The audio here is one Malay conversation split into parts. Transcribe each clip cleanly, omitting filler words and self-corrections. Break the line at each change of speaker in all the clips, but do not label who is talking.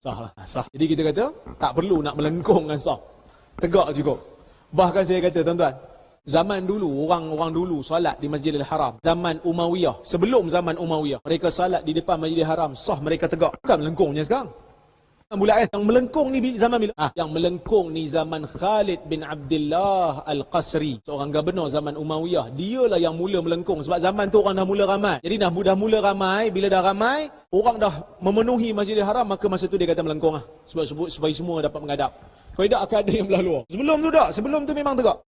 Sah lah, sah. Jadi kita kata, tak perlu nak melengkung dengan sah. Tegak cukup. Bahkan saya kata, tuan-tuan, zaman dulu, orang-orang dulu solat di Masjidil Haram. Zaman Umayyah, sebelum zaman Umayyah, mereka solat di depan Masjidil Haram, sah mereka tegak. Bukan melengkungnya sekarang. Bulat kan? Yang melengkung ni zaman bila? Yang melengkung ni zaman Khalid bin Abdullah Al-Qasri, seorang gubernur zaman Umayyah. Dialah yang mula melengkung sebab zaman tu orang dah mula ramai. Jadi dah mula ramai, bila dah ramai, orang dah memenuhi Masjidil Haram, maka masa tu dia kata melengkung lah. Sebab supaya semua dapat menghadap. Kalau tidak akan ada yang belah luar. Sebelum tu tak, sebelum tu memang tegak.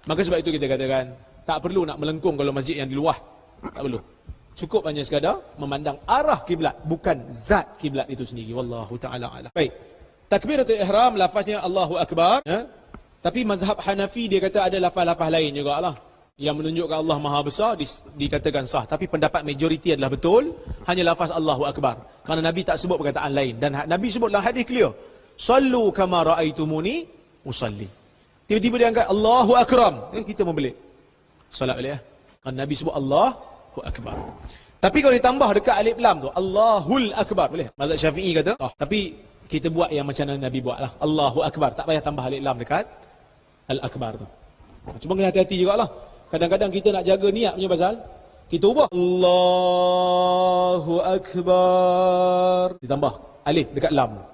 Maka sebab itu kita katakan, tak perlu nak melengkung kalau masjid yang di luar. Tak perlu. Cukup hanya sekadar memandang arah kiblat, bukan zat kiblat itu sendiri. Wallahu ta'ala a'lam. Baik. Takbiratul ihram lafaznya Allahu Akbar. Tapi mazhab Hanafi dia kata ada lafaz-lafaz lain juga lah, yang menunjukkan Allah Maha Besar, dikatakan sah. Tapi pendapat majoriti adalah betul, hanya lafaz Allahu Akbar. Kerana Nabi tak sebut perkataan lain. Dan Nabi sebut dalam hadis clear, sallu kama ra'aitumuni usalli. Tiba-tiba dia angkat Allahu Akram. Kita membelik. Salat boleh ya. Kerana Nabi sebut Allahu Akbar. Tapi kalau ditambah dekat alif lam tu, Allahul Akbar, boleh? Mazhab Syafi'i kata, tapi kita buat yang macam mana Nabi buat lah. Allahu Akbar. Tak payah tambah alif lam dekat Al-Akbar tu. Cuma kena hati-hati jugalah. Kadang-kadang kita nak jaga niat punya pasal, kita ubah Allahu Akbar, ditambah alif dekat lam.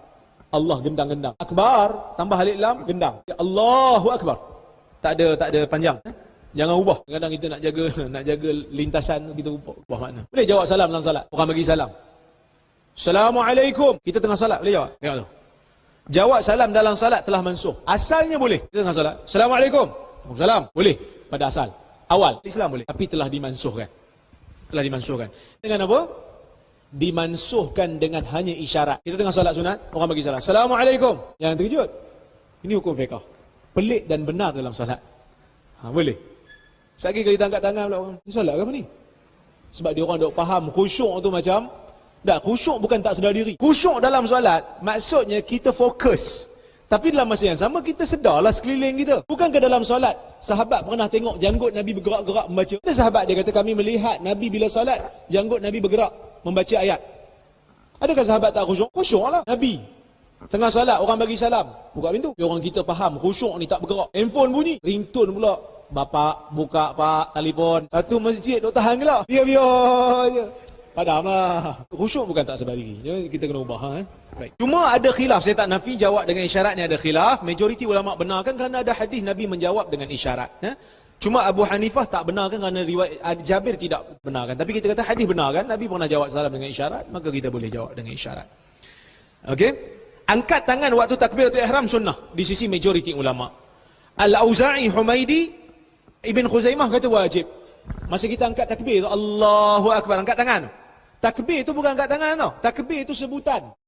Allah gendang-gendang. Akbar, tambah alif lam, gendang. Allahu Akbar. Tak ada panjang. Jangan ubah. Kadang-kadang kita nak jaga lintasan, kita ubah makna. Boleh jawab salam dalam salat. Orang bagi salam. Assalamualaikum. Kita tengah salat, boleh jawab? Tengok tu. Jawab salam dalam salat telah mansuh. Asalnya boleh. Kita tengah salat. Assalamualaikum. Waalaikumsalam. Boleh. Pada asal. Awal. Islam boleh. Tapi telah dimansuhkan. Telah dimansuhkan. Dengan apa? Dimansuhkan dengan hanya isyarat. Kita tengah salat sunat, orang bagi salam. Assalamualaikum. Jangan terkejut. Ini hukum fiqh. Pelik dan benar dalam salat. Boleh. Sekali kalau kita angkat tangan pula orang, salat ke apa ni? Sebab dia orang dok faham khusyuk tu macam, tak, khusyuk bukan tak sedar diri. Khusyuk dalam solat, maksudnya kita fokus. Tapi dalam masa yang sama, kita sedarlah sekeliling kita. Bukankah dalam solat, sahabat pernah tengok janggut Nabi bergerak-gerak membaca? Ada sahabat dia kata, kami melihat Nabi bila solat, janggut Nabi bergerak membaca ayat. Adakah sahabat tak khusyuk? Khusyuk lah. Nabi tengah solat, orang bagi salam, buka pintu. Orang kita faham, khusyuk ni tak bergerak. Handphone bunyi, ringtone pula. Bapak buka pak telefon. Satu masjid duk tahan gelak. Biar je. Padamlah. Khusyuk bukan tak sedar diri. Jadi kita kena ubah. Baik. Cuma ada khilaf. Saya tak nafi jawab dengan isyarat ni ada khilaf. Majoriti ulama benarkan kerana ada hadis Nabi menjawab dengan isyarat. Cuma Abu Hanifah tak benarkan kerana riwayat Jabir tidak benarkan. Tapi kita kata hadis benar kan. Nabi pernah jawab salam dengan isyarat. Maka kita boleh jawab dengan isyarat. Okey. Angkat tangan waktu takbiratul ihram sunnah di sisi majoriti ulama. Al-Auza'i, Humaidi, Ibn Khuzaimah kata wajib. Masa kita angkat takbir tu, Allahu Akbar, angkat tangan. Takbir tu bukan angkat tangan tau. Takbir itu sebutan.